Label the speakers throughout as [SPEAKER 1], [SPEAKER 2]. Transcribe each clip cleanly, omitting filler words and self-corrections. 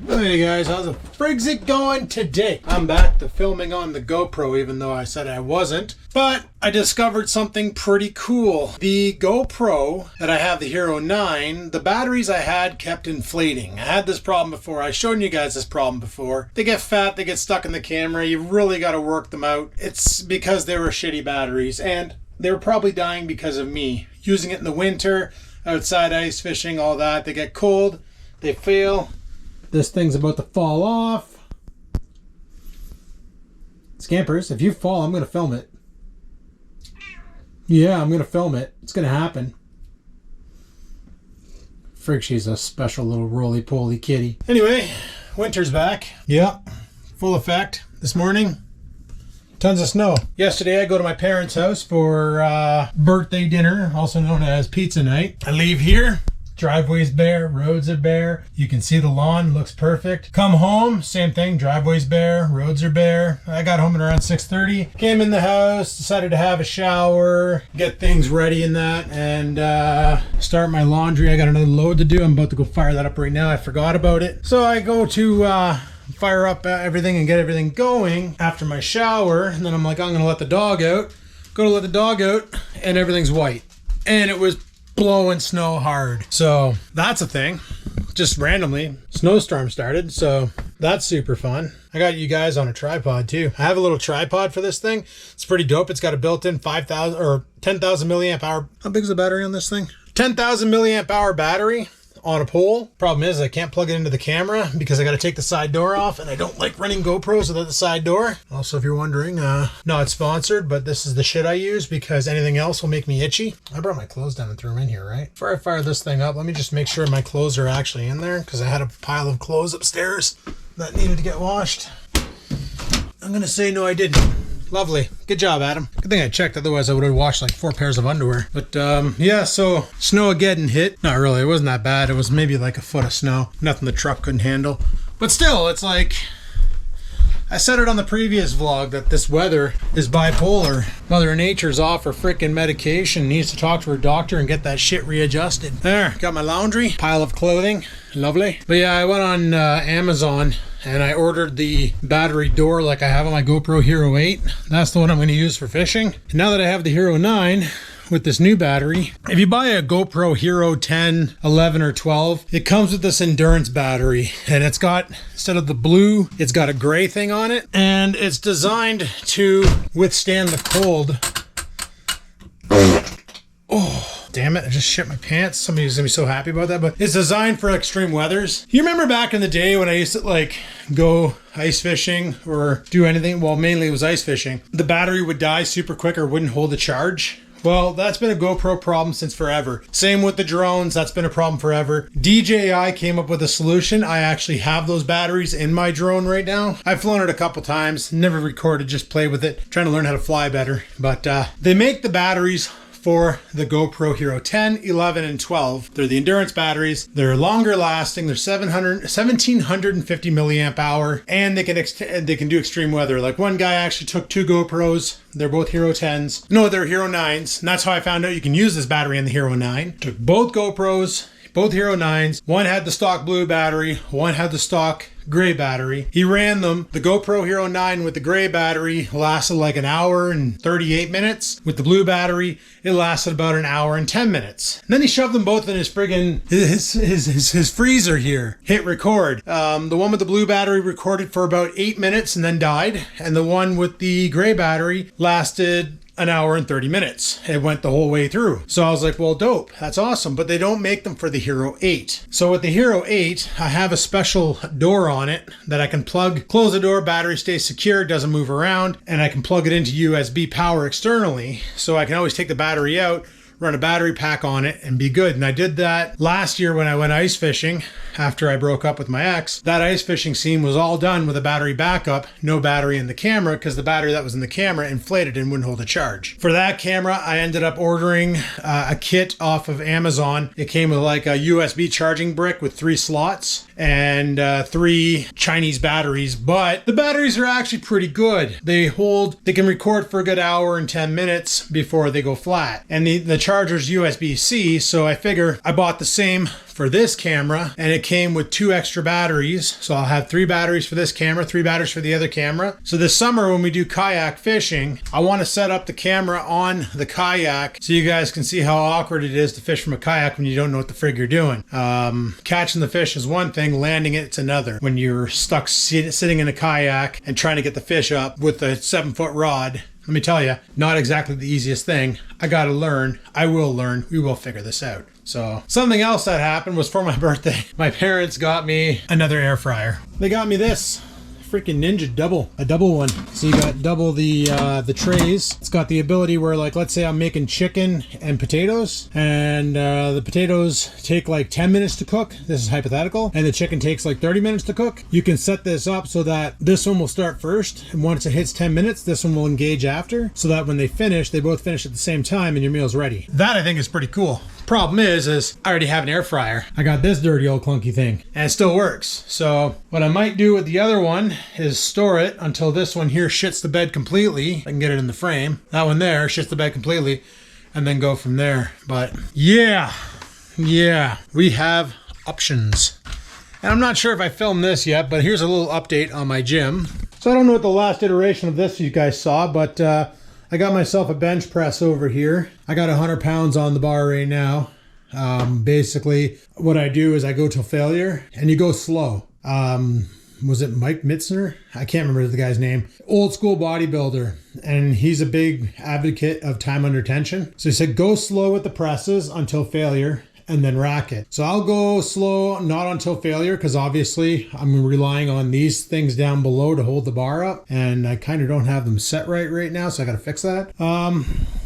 [SPEAKER 1] Hey guys, how's the frigs it going today? I'm back to filming on the GoPro, even though I said I wasn't. But I discovered something pretty cool. The GoPro that I have, the Hero 9, the batteries I had kept inflating. I had this problem before. I've shown you guys this problem before. They get fat, they get stuck in the camera. You really got to work them out. It's because they were shitty batteries, and they were probably dying because of me. Using it in the winter, outside ice fishing, all that. They get cold, they fail. This thing's about to fall off. Scampers, if you fall, I'm going to film it. Yeah, I'm going to film it. It's going to happen. Frig, she's a special little roly-poly kitty. Anyway, winter's back. Yeah, full effect. This morning, tons of snow. Yesterday, I go to my parents' house for birthday dinner, also known as pizza night. I leave here. Driveway's bare, roads are bare. You can see the lawn, looks perfect. Come home, same thing, driveway's bare, roads are bare. I got home at around 6:30. Came in the house, decided to have a shower, get things ready in that, and start my laundry. I got another load to do. I'm about to go fire that up right now. I forgot about it. So I go to fire up everything and get everything going after my shower. And then I'm like, I'm going to let the dog out. Go to let the dog out, and everything's white. And it was blowing snow hard. So that's a thing. Just randomly, snowstorm started. So that's super fun. I got you guys on a tripod too. I have a little tripod for this thing. It's pretty dope. It's got a built-in 5,000 or 10,000 milliamp hour. How big is the battery on this thing? 10,000 milliamp hour battery on a pole. Problem is I can't plug it into the camera because I got to take the side door off, and I don't like running GoPros without the side door. Also, if you're wondering, not sponsored, but this is the shit I use because anything else will make me itchy. I brought my clothes down and threw them in here, right? Before I fire this thing up, let me just make sure my clothes are actually in there because I had a pile of clothes upstairs that needed to get washed. I'm gonna say no, I didn't. Lovely. Good job, Adam. Good thing I checked, otherwise I would have washed like 4 pairs of underwear. But yeah, so Snowmageddon hit. Not really, it wasn't that bad. It was maybe like a foot of snow. Nothing the truck couldn't handle. But still, it's like, I said it on the previous vlog that this weather is bipolar. Mother Nature's off her freaking medication, needs to talk to her doctor and get that shit readjusted. There, got my laundry, pile of clothing, lovely. But yeah, I went on Amazon and I ordered the battery door like I have on my GoPro Hero 8. That's the one I'm going to use for fishing. And now that I have the Hero 9 with this new battery, if you buy a GoPro Hero 10, 11, or 12, it comes with this endurance battery. And it's got, instead of the blue, it's got a gray thing on it. And it's designed to withstand the cold. Oh. Damn it, I just shit my pants. Somebody's gonna be so happy about that, but it's designed for extreme weathers. You remember back in the day when I used to like go ice fishing or do anything? Well, mainly it was ice fishing. The battery would die super quick or wouldn't hold the charge. Well, that's been a GoPro problem since forever. Same with the drones, that's been a problem forever. DJI came up with a solution. I actually have those batteries in my drone right now. I've flown it a couple times, never recorded, just played with it, trying to learn how to fly better. But they make the batteries for the GoPro Hero 10, 11, and 12. They're the endurance batteries. They're longer lasting. They're 1750 milliamp hour, and they can do extreme weather. Like one guy actually took 2 GoPros. They're both Hero 10s. No, they're Hero 9s. And that's how I found out you can use this battery in the Hero 9. Took both GoPros, both Hero 9s. One had the stock blue battery. One had the stock gray battery. He ran them. The GoPro Hero 9 with the gray battery lasted like an hour and 38 minutes. With the blue battery, it lasted about an hour and 10 minutes. And then he shoved them both in his friggin' his freezer here. Hit record. The one with the blue battery recorded for about 8 minutes and then died. And the one with the gray battery lasted an hour and 30 minutes. It went the whole way through. So I was like, well, dope. That's awesome. But they don't make them for the Hero 8. So with the Hero 8, I have a special door on it that I can plug, close the door, battery stays secure, doesn't move around, and I can plug it into USB power externally. So I can always take the battery out, run a battery pack on it, and be good. And I did that last year when I went ice fishing after I broke up with my ex. That ice fishing scene was all done with a battery backup, no battery in the camera, because the battery that was in the camera inflated and wouldn't hold a charge. For that camera, I ended up ordering a kit off of Amazon. It came with like a USB charging brick with 3 slots and 3 Chinese batteries, but the batteries are actually pretty good. They can record for a good hour and 10 minutes before they go flat. And the charger's USB-C, so I figure I bought the same for this camera, and it came with 2 extra batteries. So I'll have 3 batteries for this camera, 3 batteries for the other camera. So this summer when we do kayak fishing, I want to set up the camera on the kayak so you guys can see how awkward it is to fish from a kayak when you don't know what the frig you're doing. Catching the fish is one thing, landing it's another. When you're stuck sitting in a kayak and trying to get the fish up with a 7-foot rod, let me tell you, not exactly the easiest thing. I gotta learn. I will learn. We will figure this out. So something else that happened was for my birthday. My parents got me another air fryer. They got me this freaking Ninja a double one. So you got double the trays. It's got the ability where, like, let's say I'm making chicken and potatoes, and the potatoes take like 10 minutes to cook. This is hypothetical. And the chicken takes like 30 minutes to cook. You can set this up so that this one will start first, and once it hits 10 minutes, this one will engage after, so that when they finish, they both finish at the same time and your meal's ready. That I think is pretty cool. Problem is I already have an air fryer. I got this dirty old clunky thing, and it still works. So what I might do with the other one is store it until this one here shits the bed completely. I can get it in the frame. That one there shits the bed completely, and then go from there. But yeah, we have options. And I'm not sure if I filmed this yet, but here's a little update on my gym. So I don't know what the last iteration of this you guys saw, but I got myself a bench press over here. I got 100 pounds on the bar right now. Basically, what I do is I go till failure, and you go slow. Was it Mike Mitzner? I can't remember the guy's name. Old school bodybuilder, and he's a big advocate of time under tension. So he said, go slow with the presses until failure, and then rack it. So I'll go slow, not until failure, because obviously I'm relying on these things down below to hold the bar up, and I kind of don't have them set right now, so I got to fix that.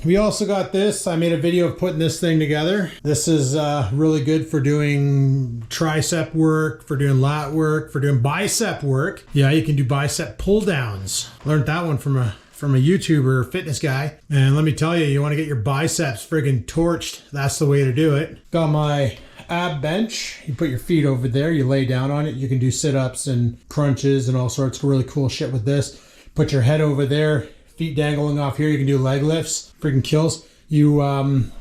[SPEAKER 1] We also got this. I made a video of putting this thing together. This is really good for doing tricep work, for doing lat work, for doing bicep work. Yeah, you can do bicep pull downs. Learned that one from a YouTuber fitness guy. And let me tell you, you want to get your biceps friggin' torched. That's the way to do it. Got my ab bench. You put your feet over there, you lay down on it. You can do sit-ups and crunches and all sorts of really cool shit with this. Put your head over there, feet dangling off here. You can do leg lifts. Friggin' kills. You,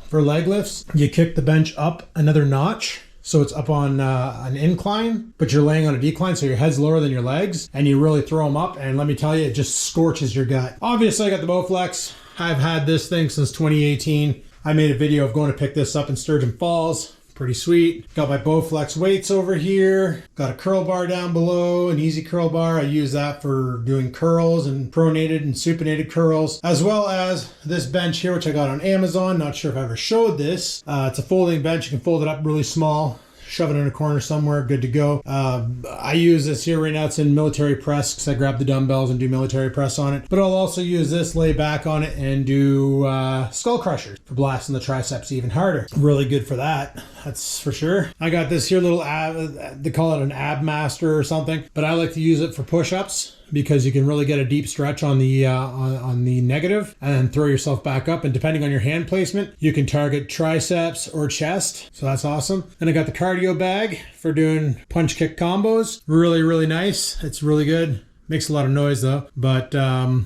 [SPEAKER 1] for leg lifts, you kick the bench up another notch. So it's up on an incline, but you're laying on a decline, so your head's lower than your legs, and you really throw them up, and let me tell you, it just scorches your gut. Obviously, I got the Bowflex. I've had this thing since 2018. I made a video of going to pick this up in Sturgeon Falls. Pretty sweet. Got my Bowflex weights over here. Got a curl bar down below, an easy curl bar. I use that for doing curls and pronated and supinated curls, as well as this bench here, which I got on Amazon. Not sure if I ever showed this. It's a folding bench. You can fold it up really small, shove it in a corner somewhere, good to go. I use this here right now. It's in military press because I grab the dumbbells and do military press on it. But I'll also use this, lay back on it, and do skull crushers for blasting the triceps even harder. Really good for that, that's for sure. I got this here little ab, they call it an ab master or something, but I like to use it for push-ups, because you can really get a deep stretch on the negative and then throw yourself back up. And depending on your hand placement, you can target triceps or chest. So that's awesome. Then I got the cardio bag for doing punch kick combos. Really, really nice. It's really good. Makes a lot of noise though, but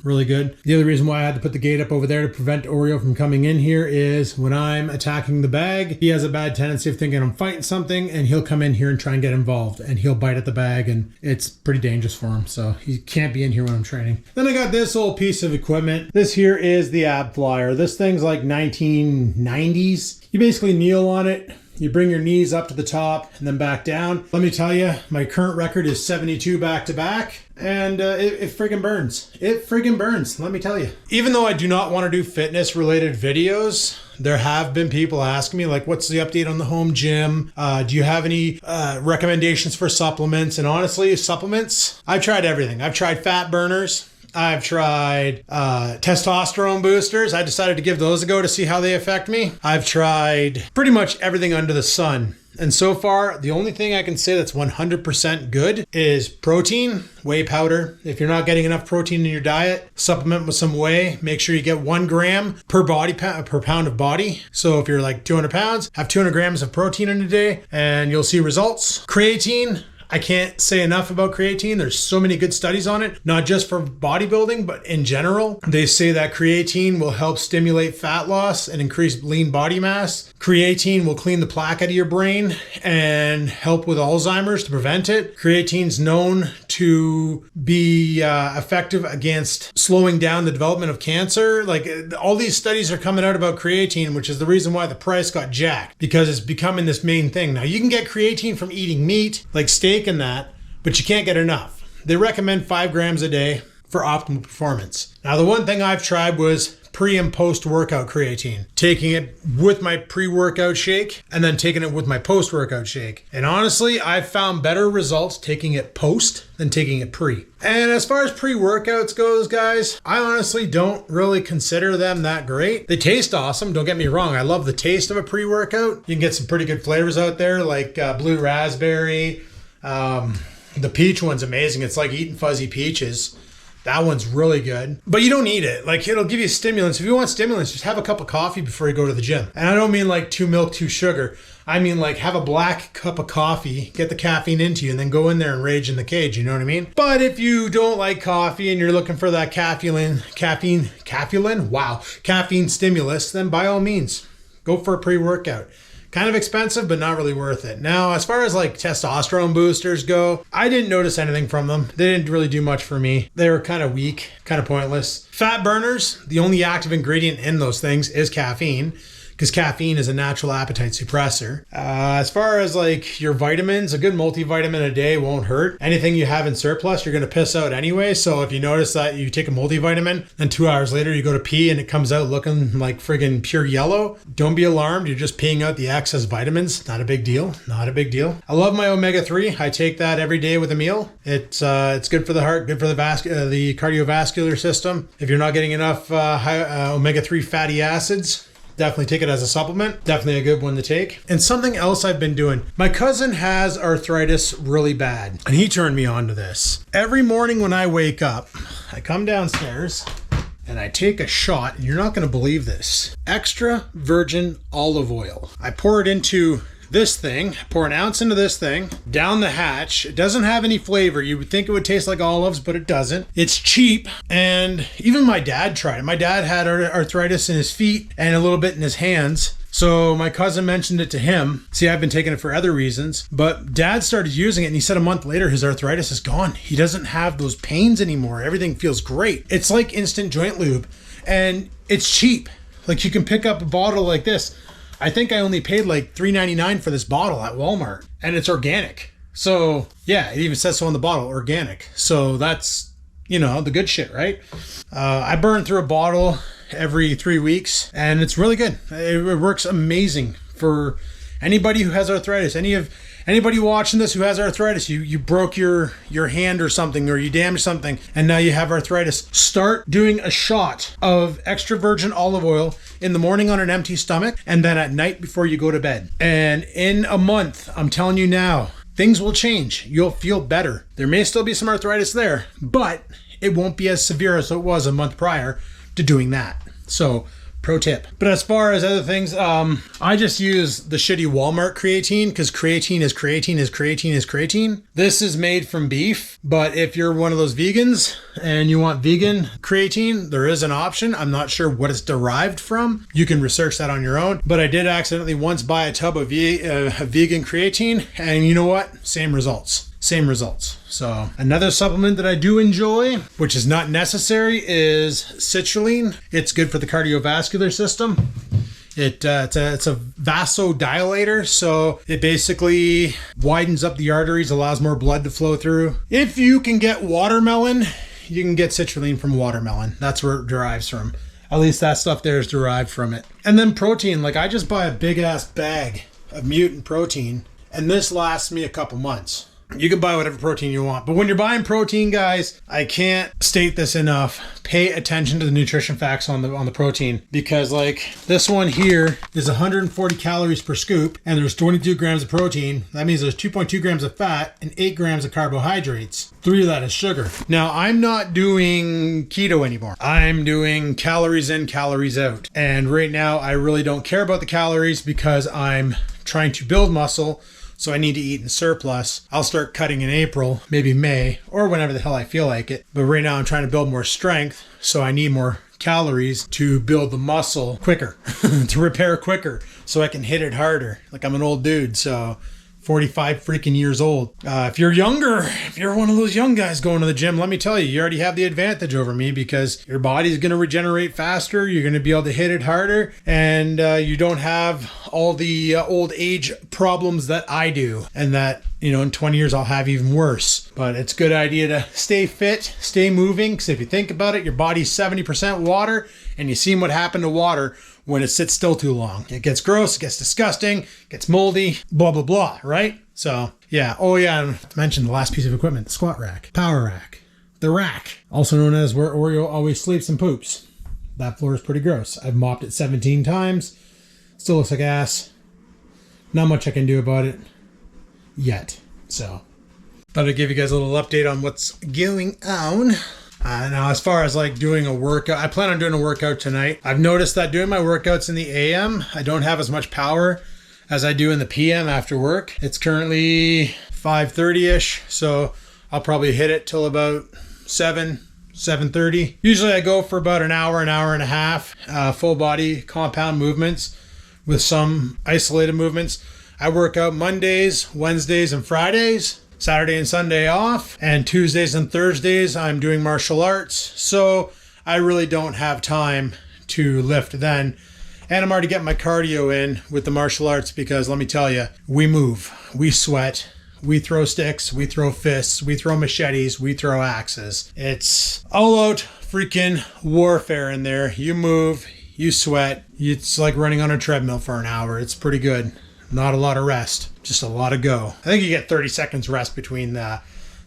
[SPEAKER 1] really good. The other reason why I had to put the gate up over there to prevent Oreo from coming in here is when I'm attacking the bag, he has a bad tendency of thinking I'm fighting something, and he'll come in here and try and get involved, and he'll bite at the bag, and it's pretty dangerous for him. So he can't be in here when I'm training. Then I got this old piece of equipment. This here is the ab flyer. This thing's like 1990s. You basically kneel on it. You bring your knees up to the top and then back down. Let me tell you, my current record is 72 back to back, and it friggin' burns. It friggin' burns, let me tell you. Even though I do not want to do fitness related videos, there have been people asking me, like, what's the update on the home gym? Do you have any recommendations for supplements? And honestly, supplements, I've tried everything. I've tried fat burners. I've tried testosterone boosters. I decided to give those a go to see how they affect me. I've tried pretty much everything under the sun. And so far, the only thing I can say that's 100% good is protein, whey powder. If you're not getting enough protein in your diet, supplement with some whey. Make sure you get 1 gram per pound of body. So if you're like 200 pounds, have 200 grams of protein in a day and you'll see results. Creatine. I can't say enough about creatine. There's so many good studies on it, not just for bodybuilding, but in general. They say that creatine will help stimulate fat loss and increase lean body mass. Creatine will clean the plaque out of your brain and help with Alzheimer's to prevent it. Creatine's known to be effective against slowing down the development of cancer. Like all these studies are coming out about creatine, which is the reason why the price got jacked, because it's becoming this main thing. Now you can get creatine from eating meat, like steak and that, but you can't get enough. They recommend 5 grams a day for optimal performance. Now the one thing I've tried was pre and post workout creatine, taking it with my pre-workout shake and then taking it with my post-workout shake. And honestly, I've found better results taking it post than taking it pre. And as far as pre-workouts goes, guys, I honestly don't really consider them that great. They taste awesome, don't get me wrong. I love the taste of a pre-workout. You can get some pretty good flavors out there, like blue raspberry. The peach one's amazing. It's like eating fuzzy peaches. That one's really good, but you don't need it. Like it'll give you stimulants. If you want stimulants, just have a cup of coffee before you go to the gym. And I don't mean like 2 milk, 2 sugar. I mean like have a black cup of coffee, get the caffeine into you, and then go in there and rage in the cage. You know what I mean? But if you don't like coffee and you're looking for that caffeine stimulus, then by all means, go for a pre-workout. Kind of expensive, but not really worth it. Now, as far as like testosterone boosters go, I didn't notice anything from them. They didn't really do much for me. They were kind of weak, kind of pointless. Fat burners, the only active ingredient in those things is caffeine, because caffeine is a natural appetite suppressor. As far as like your vitamins, a good multivitamin a day won't hurt. Anything you have in surplus, you're going to piss out anyway. So if you notice that you take a multivitamin and 2 hours later you go to pee and it comes out looking like friggin' pure yellow, don't be alarmed. You're just peeing out the excess vitamins. Not a big deal. Not a big deal. I love my omega-3. I take that every day with a meal. It's good for the heart, good for the cardiovascular system. If you're not getting enough omega-3 fatty acids, definitely take it as a supplement. Definitely a good one to take. And something else I've been doing. My cousin has arthritis really bad, and he turned me on to this. Every morning when I wake up, I come downstairs and I take a shot, and you're not going to believe this. Extra virgin olive oil. I pour it into this thing, pour an ounce into this thing, down the hatch. It doesn't have any flavor. You would think it would taste like olives, but it doesn't. It's cheap, and even my dad tried it. My dad had arthritis in his feet and a little bit in his hands. So my cousin mentioned it to him. See, I've been taking it for other reasons, but dad started using it and he said a month later his arthritis is gone. He doesn't have those pains anymore. Everything feels great. It's like instant joint lube, and it's cheap. Like you can pick up a bottle like this. I think I only paid like $3.99 for this bottle at Walmart, and it's organic. So yeah, it even says so on the bottle, organic. So that's, you know, the good shit, right? I burn through a bottle every 3 weeks, and it's really good. It works amazing for anybody who has arthritis. Anybody watching this who has arthritis, you broke your hand or something, or you damaged something, and now you have arthritis. Start doing a shot of extra virgin olive oil in the morning on an empty stomach, and then at night before you go to bed. And in a month, I'm telling you now, things will change. You'll feel better. There may still be some arthritis there, but it won't be as severe as it was a month prior to doing that. So, pro tip. But as far as other things, I just use the shitty Walmart creatine, because creatine is creatine is creatine is creatine. This is made from beef, but if you're one of those vegans and you want vegan creatine, there is an option. I'm not sure what it's derived from. You can research that on your own. But I did accidentally once buy a tub of vegan creatine, and you know what? Same results. Same results. So another supplement that I do enjoy, which is not necessary, is citrulline. It's good for the cardiovascular system. It's a vasodilator, so it basically widens up the arteries, allows more blood to flow through. If you can get watermelon, you can get citrulline from watermelon. That's where it derives from. At least that stuff there is derived from it. And then protein, like I just buy a big ass bag of mutant protein, and this lasts me a couple months. You can buy whatever protein you want. But when you're buying protein, guys, I can't state this enough. Pay attention to the nutrition facts on the protein, because like this one here is 140 calories per scoop, and there's 22 grams of protein. That means there's 2.2 grams of fat and 8 grams of carbohydrates. 3 of that is sugar. Now, I'm not doing keto anymore. I'm doing calories in, calories out. And right now, I really don't care about the calories because I'm trying to build muscle so I need to eat in surplus. I'll start cutting in April, maybe May, or whenever the hell I feel like it. But right now I'm trying to build more strength, so I need more calories to build the muscle quicker, to repair quicker, so I can hit it harder. Like, I'm an old dude, so 45 freaking years old. If you're younger, if you're one of those young guys going to the gym, let me tell you, you already have the advantage over me because your body's going to regenerate faster. You're going to be able to hit it harder, and you don't have all the old age problems that I do, and that, you know, in 20 years I'll have even worse. But it's a good idea to stay fit, stay moving, because if you think about it, your body's 70% water, and you seen what happened to water when it sits still too long. It gets gross, it gets disgusting, gets moldy, blah, blah, blah, right? So, yeah. Oh, yeah, and to mention the last piece of equipment, the squat rack, power rack, the rack, also known as where Oreo always sleeps and poops. That floor is pretty gross. I've mopped it 17 times. Still looks like ass. Not much I can do about it yet. So, thought I'd give you guys a little update on what's going on. Now, as far as like doing a workout, I plan on doing a workout tonight. I've noticed that doing my workouts in the AM, I don't have as much power as I do in the PM after work. It's currently 5:30-ish, so I'll probably hit it till about 7:30. Usually I go for about an hour and a half, full body compound movements with some isolated movements. I work out Mondays, Wednesdays, and Fridays. Saturday and Sunday off, and Tuesdays and Thursdays I'm doing martial arts, so I really don't have time to lift then. And I'm already getting my cardio in with the martial arts because let me tell you, we move, we sweat, we throw sticks, we throw fists, we throw machetes, we throw axes. It's all out freaking warfare in there. You move, you sweat, it's like running on a treadmill for an hour. It's pretty good. Not a lot of rest, just a lot of go. I think you get 30 seconds rest between the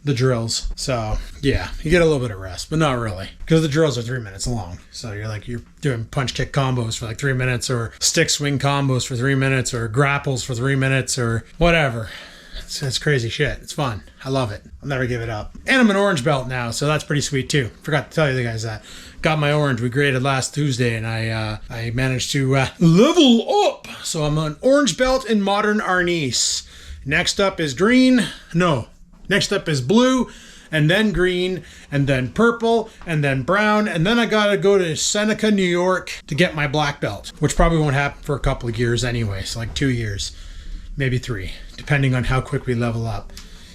[SPEAKER 1] drills. So yeah, you get a little bit of rest, but not really, because the drills are 3 minutes long. So you're doing punch kick combos for like 3 minutes, or stick swing combos for 3 minutes, or grapples for 3 minutes, or whatever. It's crazy shit. It's fun. I love it. I'll never give it up. And I'm an orange belt now, so that's pretty sweet too. Forgot to tell you guys that. Got my orange. We graded last Tuesday, and I managed to level up. So I'm an orange belt in modern Arnis. Next up is green. No. Next up is blue, and then green, and then purple, and then brown, and then I gotta go to Seneca, New York to get my black belt, which probably won't happen for a couple of years anyway, so like 2 years, maybe 3, depending on how quick we level up.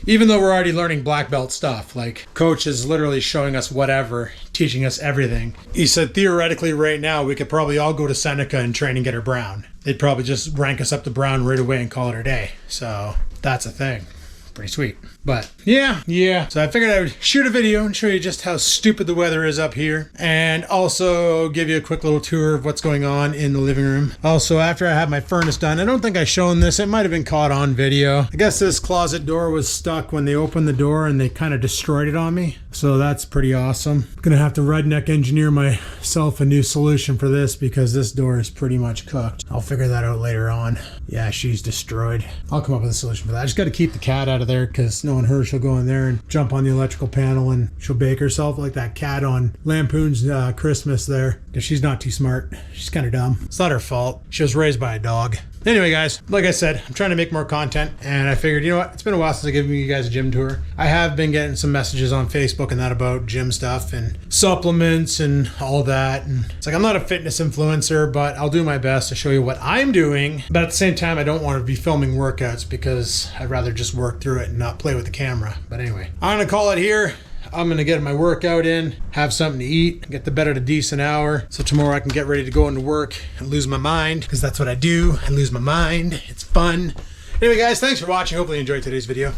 [SPEAKER 1] Even though we're already learning black belt stuff, like coach is literally showing us whatever, teaching us everything. He said theoretically right now we could probably all go to Seneca and train and get our brown. They'd probably just rank us up to brown right away and call it a day. So that's a thing. Pretty sweet. But yeah. So I figured I would shoot a video and show you just how stupid the weather is up here, and also give you a quick little tour of what's going on in the living room. Also, after I had my furnace done, I don't think I've shown this. It might have been caught on video. I guess this closet door was stuck when they opened the door, and they kind of destroyed it on me. So that's pretty awesome. I'm gonna have to redneck engineer myself a new solution for this, because this door is pretty much cooked. I'll figure that out later on. Yeah, she's destroyed. I'll come up with a solution for that. I just got to keep the cat out of there, because knowing her, she'll go in there and jump on the electrical panel and she'll bake herself like that cat on Lampoon's Christmas there, because she's not too smart. She's kind of dumb. It's not her fault. She was raised by a dog. Anyway, guys, like I said, I'm trying to make more content, and I figured, you know what, it's been a while since I've given you guys a gym tour. I have been getting some messages on Facebook and that about gym stuff and supplements and all that, and it's like, I'm not a fitness influencer, but I'll do my best to show you what I'm doing. But at the same time, I don't want to be filming workouts, because I'd rather just work through it and not play with the camera. But anyway, I'm gonna call it here. I'm gonna get my workout in, have something to eat, get to bed at a decent hour, so tomorrow I can get ready to go into work and lose my mind, because that's what I do. I lose my mind. It's fun. Anyway, guys, thanks for watching. Hopefully you enjoyed today's video.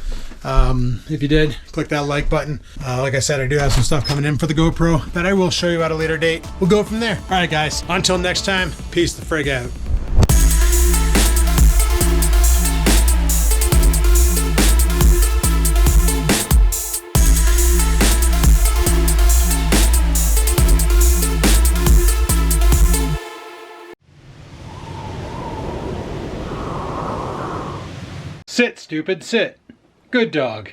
[SPEAKER 1] If you did, click that like button. Like I said, I do have some stuff coming in for the GoPro that I will show you at a later date. We'll go from there. All right, guys, until next time, peace the frig out. Sit, stupid, sit. Good dog.